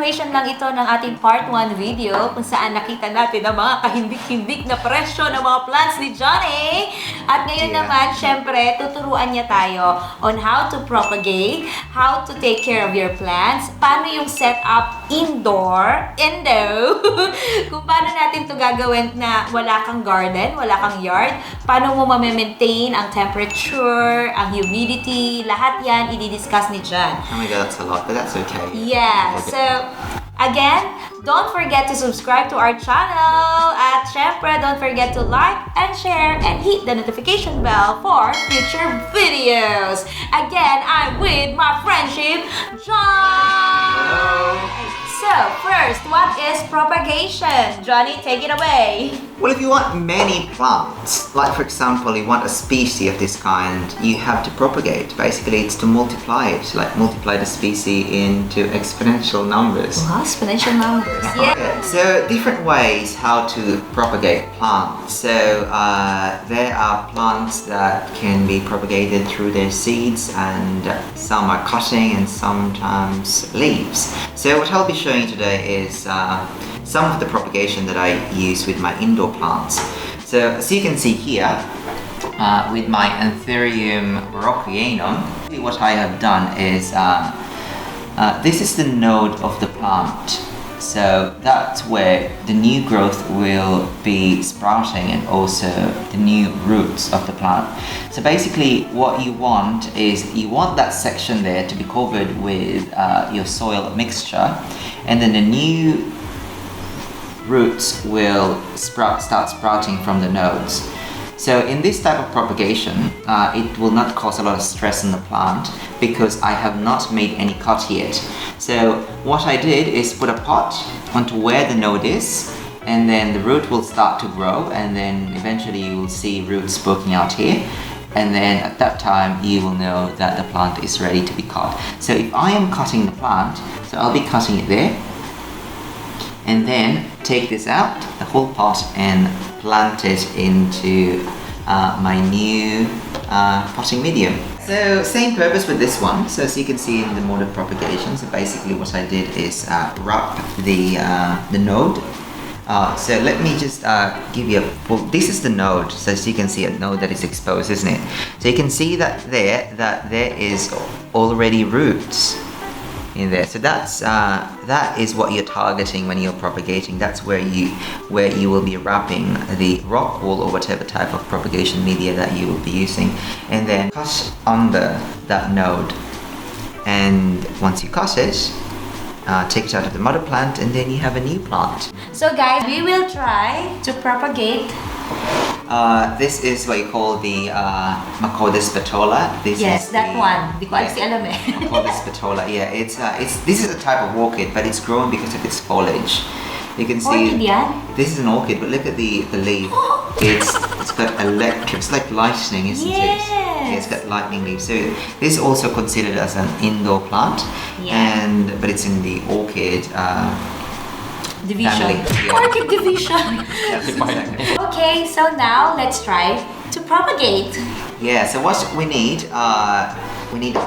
continuation lang ito ng ating part 1 video kung saan nakita natin ang mga kahindik-hindik na presyo ng mga plants ni Johnny. At ngayon naman, syempre, tuturuan niya tayo on how to propagate, how to take care of your plants, paano yung setup indo, kung paano natin to gagawin na wala kang garden, wala kang yard, paano mo ma-maintain ang temperature, ang humidity, lahat yan i-discuss ni John. Oh my god, that's a lot, but that's okay. Yeah, so again, don't forget to subscribe to our channel. At syempre, don't forget to like and share and hit the notification bell for future videos. Again, I'm with my friendship, John. Hello. So, first, what is propagation? Johnny, take it away. Well, if you want many plants, like for example, you want a species of this kind, you have to propagate. Basically, it's to multiply it, like multiply the species into exponential numbers. Wow, exponential numbers. Yeah. So different ways how to propagate plants. So there are plants that can be propagated through their seeds, and some are cutting and sometimes leaves. So what I'll be showing you today is some of the propagation that I use with my indoor plants. So as you can see here, with my Anthurium rockianum, what I have done is this is the node of the plant. So that's where the new growth will be sprouting, and also the new roots of the plant. So basically what you want is you want that section there to be covered with your soil mixture, and then the new roots will start sprouting from the nodes. So in this type of propagation, it will not cause a lot of stress on the plant because I have not made any cut yet. So what I did is put a pot onto where the node is, and then the root will start to grow, and then eventually you will see roots poking out here. And then at that time you will know that the plant is ready to be cut. So if I am cutting the plant, so I'll be cutting it there, and then take this out, the whole pot, and plant it into my new potting medium. So same purpose with this one. So as you can see in the mode of propagation, so basically what I did is wrap the node. So let me just give you a full, this is the node. So as you can see, a node that is exposed, isn't it? So you can see that there is already roots in there. So that is what you're targeting when you're propagating. That's where you will be wrapping the rock wool or whatever type of propagation media that you will be using, and then cut under that node. And once you cut it, take it out of the mother plant, and then you have a new plant. So guys, we will try to propagate. This is what you call the Macodus spatola. This Yes, is that one. Di ko yeah, alam eh. Macodus spatola. Yeah, this is a type of orchid, but it's grown because of its foliage. You can see Orchid yan? this is an orchid, but look at the leaf. It's got electric. It's like lightning, isn't it? Yeah, it's got lightning leaves. So this is also considered as an indoor plant, but it's in the orchid. Division. Family, yeah. Orchid division. Yes, exactly. Okay, so now let's try to propagate. Yeah, so what we need a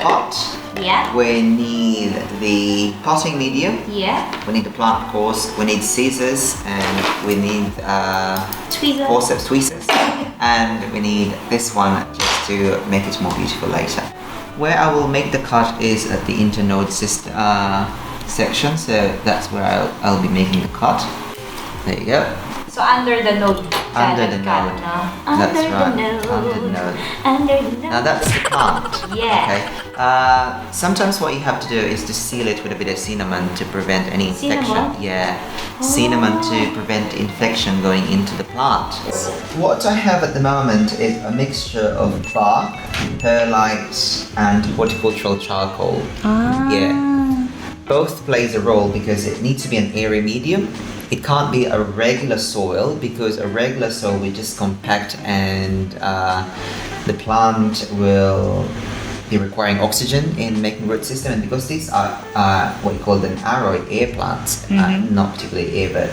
pot. Yeah. We need the potting medium. Yeah. We need the plant course. We need scissors, and we need Tweezers. forceps, tweezers, and we need this one just to make it more beautiful later. Where I will make the cut is at the internode section, so that's where I'll be making the cut. There you go. So under the node. Under the node. Under That's the right. node. Under the node. Under the node. Now that's the plant. Yeah. Okay. Sometimes what you have to do is to seal it with a bit of cinnamon to prevent any infection. Cinnamon? Yeah. Cinnamon to prevent infection going into the plant. What I have at the moment is a mixture of bark, perlite, and horticultural charcoal. Yeah. Both plays a role because it needs to be an airy medium. It can't be a regular soil because a regular soil will just compact, and the plant will be requiring oxygen in making root system. And because these are what you call them aroid air plants, not particularly air, but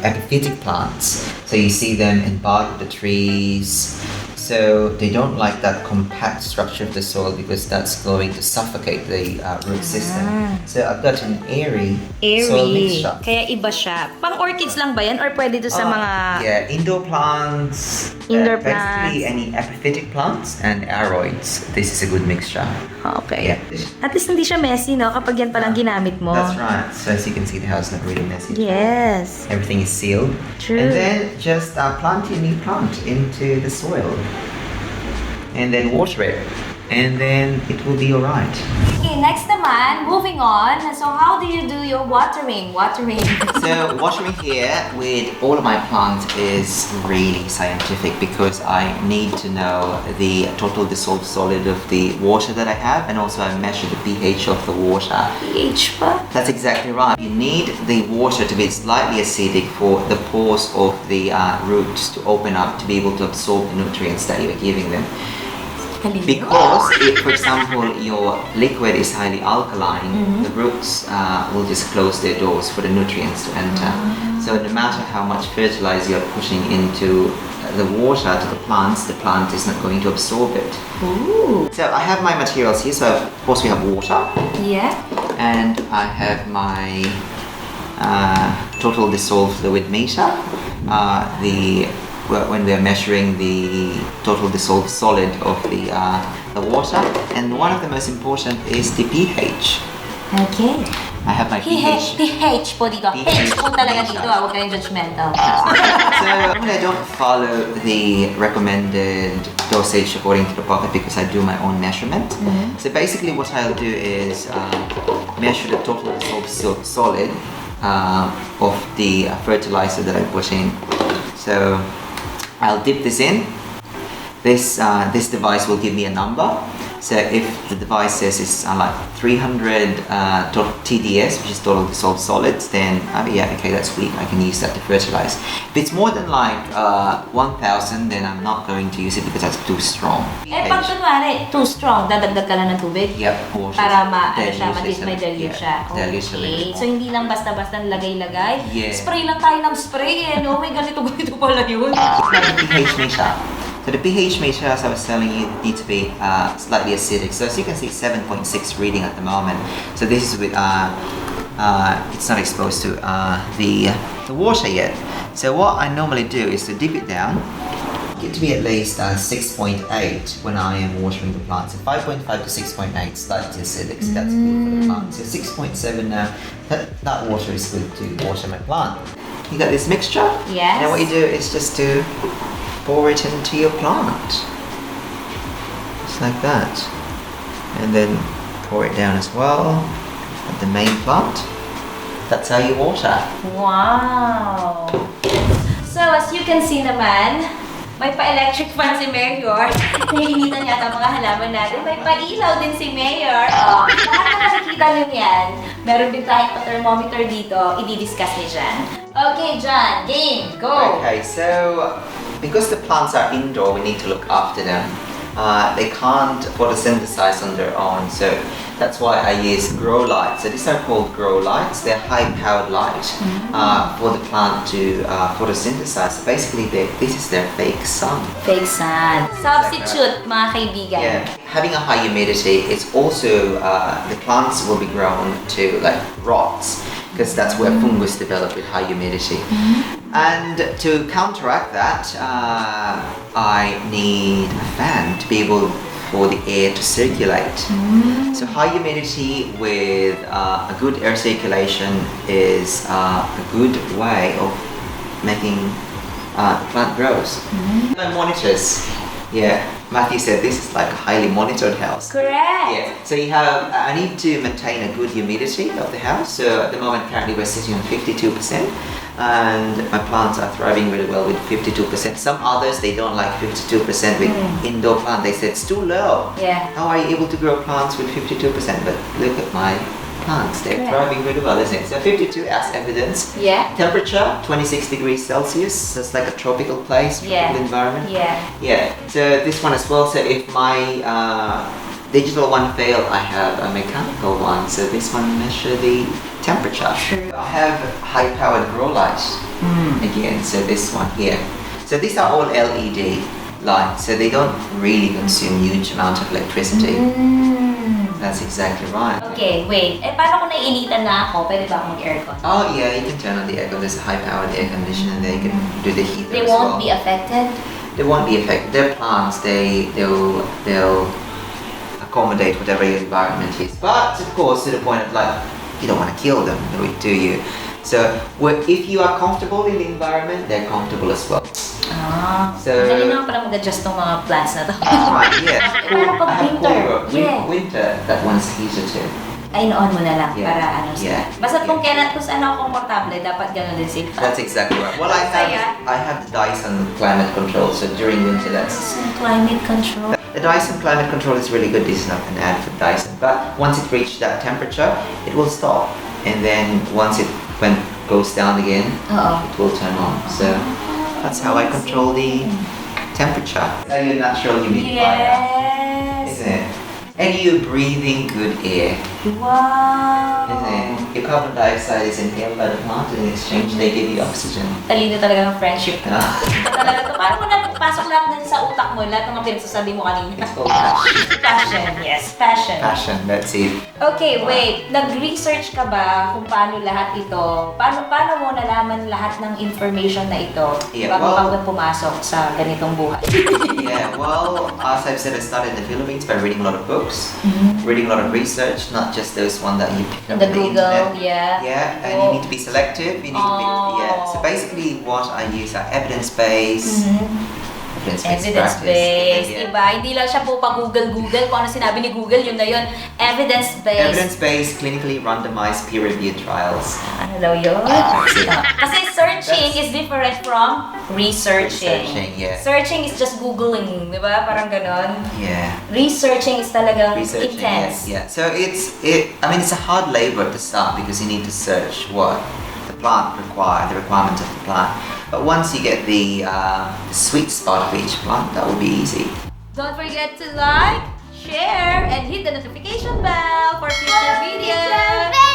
epiphytic plants. So you see them in bark of the trees. So so they don't like that compact structure of the soil because that's going to suffocate the root system. So I've got an airy soil mixture. Kaya iba siya. Pang orchids lang ba yan or pwede to sa mga... Yeah, indoor plants. Indoor basically plants. any epiphytic plants and aroids. This is a good mixture. Okay. Yeah. At least hindi siya messy, no? Kapag yan palang ginamit mo. That's right. So as you can see, the house is not really messy. Yes. Everything is sealed. True. And then just plant your new plant into the soil. And then water it. And then it will be alright. Okay, next naman, moving on. So how do you do your watering? So watering here with all of my plants is really scientific because I need to know the total dissolved solid of the water that I have, and also I measure the pH of the water. pH pa? That's exactly right. You need the water to be slightly acidic for the pores of the roots to open up to be able to absorb the nutrients that you're giving them. Because if, for example, your liquid is highly alkaline, the roots will just close their doors for the nutrients to enter. So no matter how much fertilizer you're pushing into the water to the plant is not going to absorb it. Ooh. So I have my materials here. So of course we have water. Yeah. And I have my total dissolved fluid meter. When we are measuring the total dissolved solid of the water, and one of the most important is the pH. Okay. I have my pH. pH po dito. H po talaga dito. Huwag kayong judgmental. So I don't follow the recommended dosage according to the pocket because I do my own measurement. So basically what I'll do is measure the total dissolved solid of the fertilizer that I put in. So I'll dip this in. This device will give me a number. So if the device says it's like 300 TDS, which is total dissolved solids, then yeah, okay, that's weak. I can use that to fertilize. If it's more than like 1,000, then I'm not going to use it because that's too strong. Pag kunwari, too strong, dadagdag ka lang ng tubig? Yep. Para may dilute siya. Dilute a little Okay. So hindi lang basta-basta lagay-lagay? Yeah. Spray lang tayo ng spray eh, no? May ganito pala yun. The pH meter. So the pH meter, as I was telling you, needs to be slightly acidic. So as you can see, 7.6 reading at the moment. So this is with it's not exposed to the water yet. So what I normally do is to dip it down. Get to be at least 6.8 when I am watering the plants. So 5.5 to 6.8 slightly acidic. So that's good for the plant. So 6.7 now. That water is good to water my plant. You got this mixture. Yes. Now what you do is just to pour it into your plant, just like that, and then pour it down as well at the main plant. That's how you water. Wow! So as you can see naman, may pa-electric fan si Mayor. Naiinitan yata mga halaman natin. May pa-ilaw din si Mayor. Oh, lahat na nakikita nyo yan. Meron din tayong pa-thermometer dito. I-discuss ni Jan. Okay, Jan. Game. Go! Okay, so because the plants are indoor, we need to look after them. They can't photosynthesize on their own, so that's why I use grow lights. So these are called grow lights. They're high-powered light for the plant to photosynthesize. So basically, this is their fake sun. Fake sun. Substitute, mga kaibigan. Yeah, having a high humidity, it's also the plants will be grown to like rots because that's where fungus develop with high humidity. And to counteract that, I need a fan to be able for the air to circulate. So high humidity with a good air circulation is a good way of making the plant grows. Monitors. Yeah, Matthew said this is like a highly monitored house. Correct. Yeah, so I need to maintain a good humidity of the house. So at the moment currently we're sitting on 52%. And my plants are thriving really well with 52%. Some others, they don't like 52% with indoor plant. They said it's too low. Yeah. How are you able to grow plants with 52%? But look at my plants, they're thriving really well, isn't it? So 52 as evidence. Yeah. Temperature, 26 degrees Celsius. That's like a tropical place, tropical environment. Yeah. Yeah, so this one as well. So if my digital one failed, I have a mechanical one. So this one measure the temperature. I have high-powered grow lights again. So this one here. So these are all LED. line, so they don't really consume huge amount of electricity. That's exactly right. Okay, wait. Paano kung naiinitan na ako? Pwede ba akong mag-aircon? Oh yeah, you can turn on the aircon. There's a high-powered air conditioner. They can do the heater They as won't well. be affected? They won't be affected. They're plants. They'll accommodate whatever your environment is. But of course, to the point of like, you don't want to kill them, do you? So if you are comfortable in the environment, they're comfortable as well. So- Dali naman pala mag-adjust ng mga plants na to. Right, yeah. Paano pag I have winter? cooler. Yeah. Winter, that one's heater too. Ay, noon mo na lang Yeah. para ano sila. Yeah. Basta kung Yeah. kailan, kung saan ako komportable, dapat gano'n din sila. That's exactly right. Well, Saya. I have the Dyson climate control, so during winter that's... Some climate control. The Dyson climate control is really good. This is not an ad for Dyson, but once it reaches that temperature, it will stop. And then once it goes down again, Oo. it will turn on. So that's how I control the temperature. So your natural humidifier, Yes! isn't it? And you're breathing good air, Wow! isn't it? Your carbon dioxide is inhaled by the plant, and in exchange they give you oxygen. Talino talaga ng friendship. Ah. Ito talaga to. Paano mo napasok lahat din sa utak mo, lahat ng mga pinagsasabi mo kanina? It's called passion. Passion, yes. Passion. Passion, that's it. Okay, wait. Nag-research ka ba kung paano lahat ito? Paano mo nalaman lahat ng information na ito Yeah, bago well- ka pumasok sa ganitong buhay? Yeah, well, as I've said, I started in the Philippines by reading a lot of books, reading a lot of research, not just those one that you pick up The on Google, internet. yeah. Yeah, and Oh. you need to be selective. You need to be, yeah. So basically, what I use are evidence-based, evidence-based practice. Evidence-based, Yeah. diba? Hindi lang siya po pa-Google. Kung ano sinabi ni Google, yun na yun. Evidence-based. Evidence-based, clinically randomized, peer-reviewed trials. Ano daw yun? That's it. Kasi searching is different from researching. Researching, yeah. Searching is just Googling, di ba? Parang ganon. Yeah. Researching is talagang Researching, intense. yeah. So it's a hard labor to start because you need to search what the plant the requirements of the plant. But once you get the sweet spot of each plant, that will be easy. Don't forget to like, share, and hit the notification bell for future videos.